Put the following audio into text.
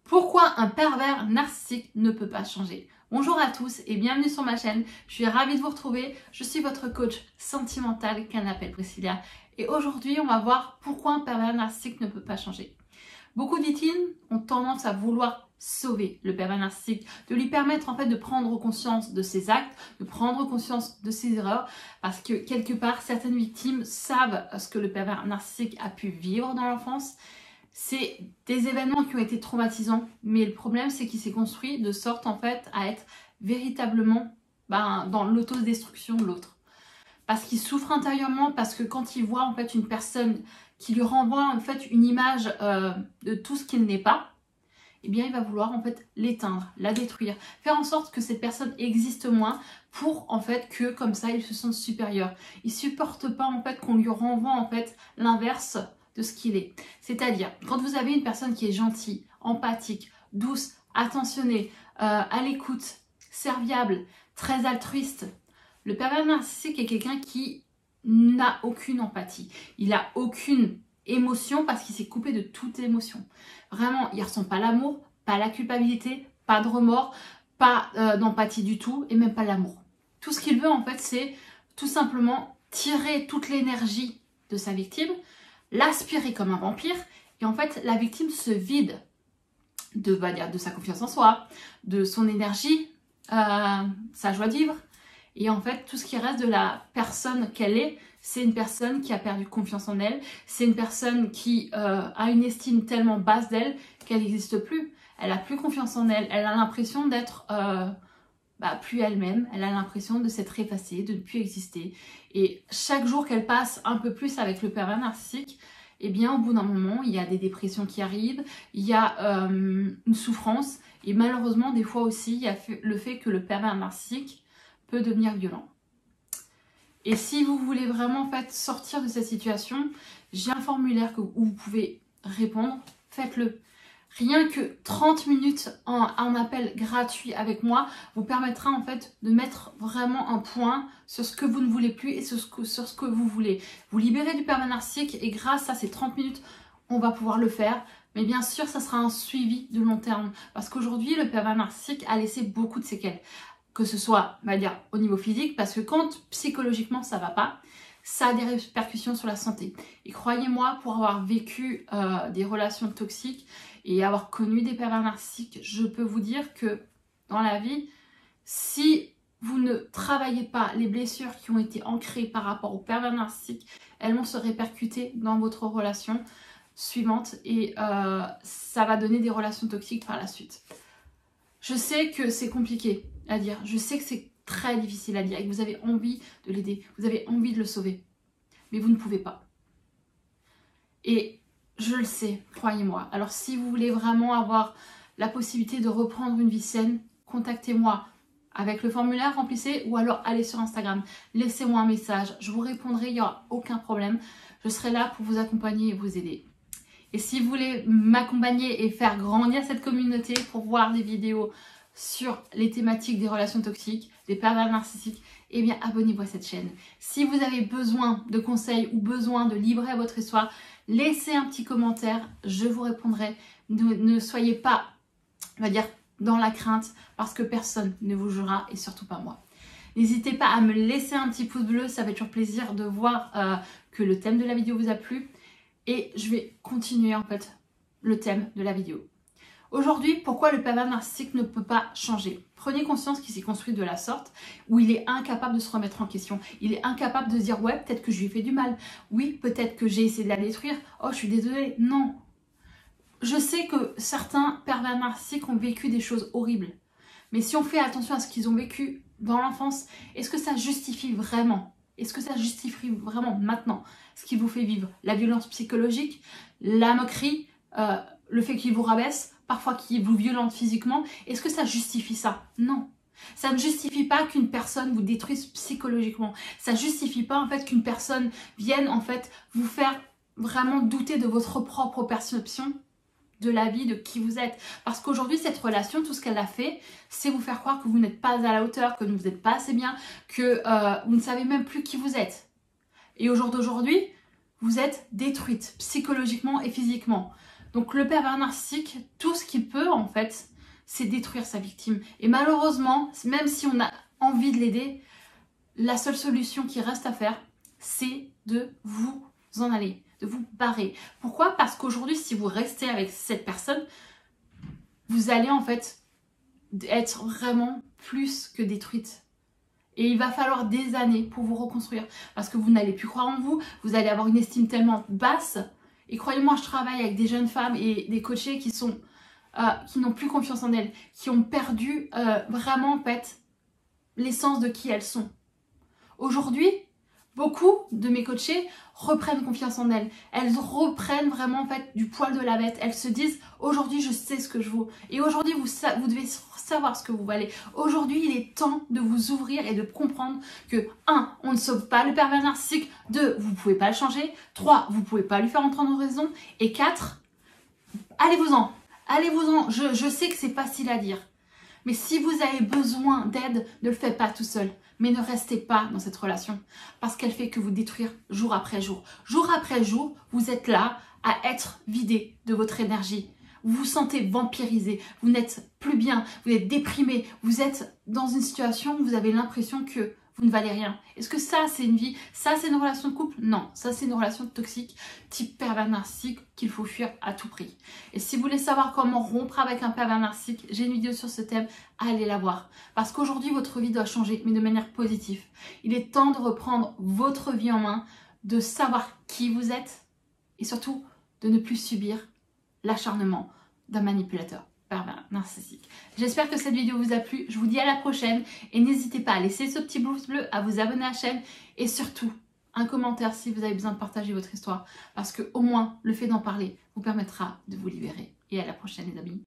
Pourquoi un pervers narcissique ne peut pas changer? Bonjour à tous et bienvenue sur ma chaîne. Je suis ravie de vous retrouver. Je suis votre coach sentimental qu'elle appelle Priscilla. Et aujourd'hui, on va voir pourquoi un pervers narcissique ne peut pas changer. Beaucoup de victimes ont tendance à vouloir sauver le pervers narcissique, de lui permettre en fait de prendre conscience de ses actes, de prendre conscience de ses erreurs, parce que quelque part, certaines victimes savent ce que le pervers narcissique a pu vivre dans l'enfance. C'est des événements qui ont été traumatisants, mais le problème c'est qu'il s'est construit de sorte en fait à être véritablement dans l'autodestruction de l'autre. Parce qu'il souffre intérieurement, parce que quand il voit en fait une personne qui lui renvoie en fait une image de tout ce qu'il n'est pas, eh bien il va vouloir en fait l'éteindre, la détruire, faire en sorte que cette personne existe moins pour en fait que comme ça il se sente supérieur. Il supporte pas en fait qu'on lui renvoie en fait l'inverse de ce qu'il est. C'est-à-dire, quand vous avez une personne qui est gentille, empathique, douce, attentionnée, à l'écoute, serviable, très altruiste, le pervers narcissique est quelqu'un qui n'a aucune empathie. Il n'a aucune émotion parce qu'il s'est coupé de toute émotion. Vraiment, il ne ressent pas l'amour, pas la culpabilité, pas de remords, pas d'empathie du tout et même pas l'amour. Tout ce qu'il veut en fait, c'est tout simplement tirer toute l'énergie de sa victime, l'aspirer comme un vampire, et en fait la victime se vide de sa confiance en soi, de son énergie, sa joie de vivre, et en fait tout ce qui reste de la personne qu'elle est, c'est une personne qui a perdu confiance en elle, c'est une personne qui a une estime tellement basse d'elle qu'elle n'existe plus, elle a plus confiance en elle, elle a l'impression d'être plus elle-même, elle a l'impression de s'être effacée, de ne plus exister. Et chaque jour qu'elle passe un peu plus avec le pervers narcissique, eh bien au bout d'un moment, il y a des dépressions qui arrivent, il y a une souffrance, et malheureusement des fois aussi, il y a le fait que le pervers narcissique peut devenir violent. Et si vous voulez vraiment en fait sortir de cette situation, j'ai un formulaire où vous pouvez répondre, faites-le. Rien que 30 minutes en appel gratuit avec moi vous permettra en fait de mettre vraiment un point sur ce que vous ne voulez plus et sur ce que vous voulez. Vous libérez du pervers narcissique et grâce à ces 30 minutes, on va pouvoir le faire. Mais bien sûr, ça sera un suivi de long terme. Parce qu'aujourd'hui, le pervers narcissique a laissé beaucoup de séquelles. Que ce soit, on va dire, au niveau physique, parce que quand psychologiquement ça va pas, ça a des répercussions sur la santé. Et croyez-moi, pour avoir vécu des relations toxiques et avoir connu des pervers narcissiques, je peux vous dire que dans la vie, si vous ne travaillez pas les blessures qui ont été ancrées par rapport au pervers narcissique, elles vont se répercuter dans votre relation suivante et ça va donner des relations toxiques par la suite. Je sais que c'est compliqué à dire, je sais que c'est très difficile à dire et que vous avez envie de l'aider, vous avez envie de le sauver, mais vous ne pouvez pas. Et je le sais, croyez-moi. Alors si vous voulez vraiment avoir la possibilité de reprendre une vie saine, contactez-moi avec le formulaire, remplissez ou alors allez sur Instagram, laissez-moi un message, je vous répondrai, il n'y aura aucun problème. Je serai là pour vous accompagner et vous aider. Et si vous voulez m'accompagner et faire grandir cette communauté pour voir des vidéos sur les thématiques des relations toxiques, des pervers narcissiques, eh bien abonnez-vous à cette chaîne. Si vous avez besoin de conseils ou besoin de livrer votre histoire, laissez un petit commentaire, je vous répondrai. Ne soyez pas, on va dire, dans la crainte parce que personne ne vous jugera et surtout pas moi. N'hésitez pas à me laisser un petit pouce bleu, ça fait toujours plaisir de voir que le thème de la vidéo vous a plu. Et je vais continuer en fait le thème de la vidéo. Aujourd'hui, pourquoi le pervers narcissique ne peut pas changer? Prenez conscience qu'il s'est construit de la sorte, où il est incapable de se remettre en question. Il est incapable de se dire, ouais, peut-être que je lui ai fait du mal. Oui, peut-être que j'ai essayé de la détruire. Oh, je suis désolée. Non. Je sais que certains pervers narcissiques ont vécu des choses horribles. Mais si on fait attention à ce qu'ils ont vécu dans l'enfance, est-ce que ça justifie vraiment? Est-ce que ça justifie vraiment maintenant ce qui vous fait vivre? La violence psychologique, la moquerie, le fait qu'il vous rabaisse, parfois qu'il vous violente physiquement, est-ce que ça justifie ça? Non. Ça ne justifie pas qu'une personne vous détruise psychologiquement. Ça ne justifie pas en fait qu'une personne vienne en fait vous faire vraiment douter de votre propre perception de la vie, de qui vous êtes. Parce qu'aujourd'hui, cette relation, tout ce qu'elle a fait, c'est vous faire croire que vous n'êtes pas à la hauteur, que vous n'êtes pas assez bien, que vous ne savez même plus qui vous êtes. Et au jour d'aujourd'hui, vous êtes détruite psychologiquement et physiquement. Donc le pervers narcissique, tout ce qu'il peut en fait, c'est détruire sa victime. Et malheureusement, même si on a envie de l'aider, la seule solution qui reste à faire, c'est de vous en aller, de vous barrer. Pourquoi? Parce qu'aujourd'hui, si vous restez avec cette personne, vous allez en fait être vraiment plus que détruite. Et il va falloir des années pour vous reconstruire. Parce que vous n'allez plus croire en vous, vous allez avoir une estime tellement basse. Et croyez-moi, je travaille avec des jeunes femmes et des coachés qui n'ont plus confiance en elles, qui ont perdu vraiment en fait l'essence de qui elles sont. Aujourd'hui, beaucoup de mes coachés reprennent confiance en elles. Elles reprennent vraiment en fait du poil de la bête. Elles se disent aujourd'hui je sais ce que je vaux. Et aujourd'hui vous devez savoir ce que vous valez. Aujourd'hui il est temps de vous ouvrir et de comprendre que 1. On ne sauve pas le pervers narcissique. 2. Vous ne pouvez pas le changer. 3. Vous ne pouvez pas lui faire entendre raison. Et 4. Allez-vous-en. Allez-vous-en. Je sais que c'est facile à dire. Mais si vous avez besoin d'aide, ne le faites pas tout seul. Mais ne restez pas dans cette relation parce qu'elle fait que vous détruire jour après jour. Jour après jour, vous êtes là à être vidé de votre énergie. Vous vous sentez vampirisé, vous n'êtes plus bien, vous êtes déprimé, vous êtes dans une situation où vous avez l'impression que vous ne valez rien. Est-ce que ça, c'est une vie? Ça, c'est une relation de couple? Non, ça, c'est une relation toxique, type pervers narcissique qu'il faut fuir à tout prix. Et si vous voulez savoir comment rompre avec un pervers narcissique, j'ai une vidéo sur ce thème, allez la voir. Parce qu'aujourd'hui, votre vie doit changer, mais de manière positive. Il est temps de reprendre votre vie en main, de savoir qui vous êtes et surtout de ne plus subir l'acharnement d'un manipulateur pervers narcissique. J'espère que cette vidéo vous a plu. Je vous dis à la prochaine et n'hésitez pas à laisser ce petit pouce bleu, à vous abonner à la chaîne et surtout un commentaire si vous avez besoin de partager votre histoire parce que au moins le fait d'en parler vous permettra de vous libérer. Et à la prochaine les amis.